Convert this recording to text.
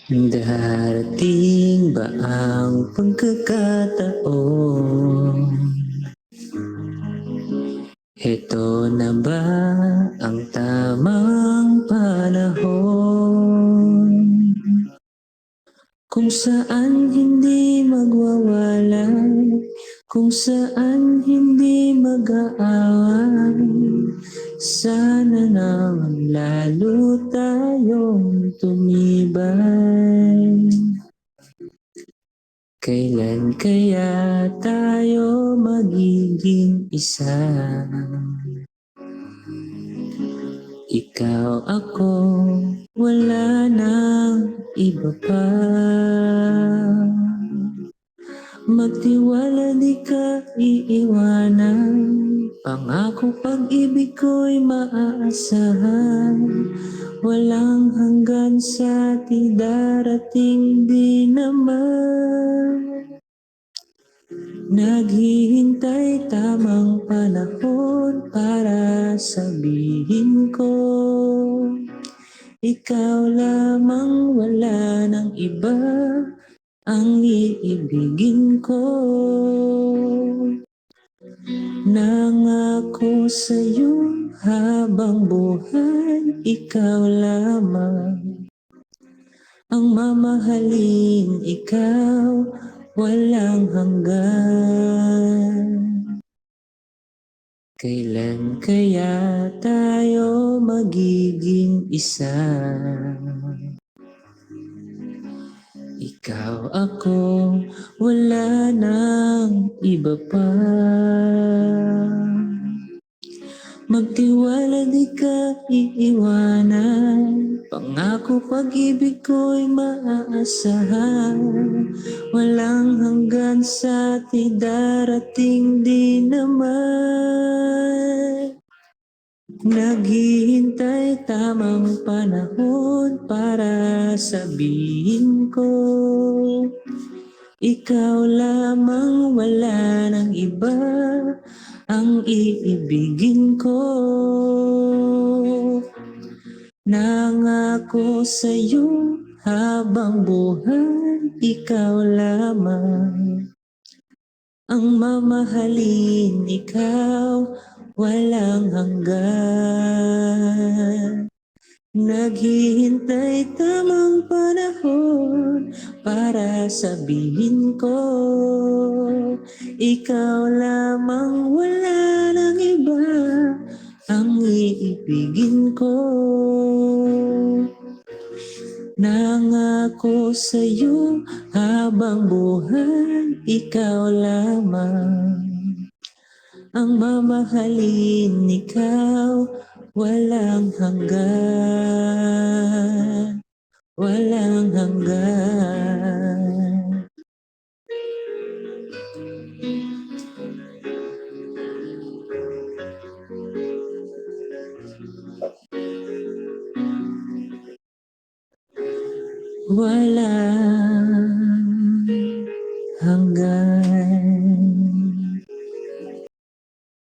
Darating ba ang pagkakataon? Ito na ba ang tamang panahon? Kung saan hindi magwawala, kung saan hindi mag-aaway, sana naman lalo tayong tumibay. Kailan kaya tayo magiging isa? Ikaw, ako, wala nang iba pa. Magtiwala, di ka iiwanan. Pangako, pag-ibig ko'y maaasahan. Walang hanggan sa ating darating din naman. Naghihintay tamang panahon para sabihin ko, ikaw lamang, wala ng iba ang iibigin ko. Nangako sa'yo habang buhay, ikaw lamang ang mamahalin, ikaw walang hanggan. Kailan kaya tayo magiging isa? Ikaw, ako, wala nang iba pa. Magtiwala, di ka iiwanan. Pangako, pag-ibig ko'y maaasahan. Walang hanggan sa ating darating din naman. Naghihintay tamang panahon para sabihin ko, ikaw lamang, wala ng iba ang iibigin ko. Nangako sa'yo habang buhay, ikaw lamang ang mamahalin, ikaw walang hanggan. Naghihintay tamang panahon para sabihin ko, ikaw lamang, wala ng iba ang iibigin ko. Nangako sa'yo habang buhay, ikaw lamang ang mamahalin, ikaw walang hanggan, walang hanggan. Wala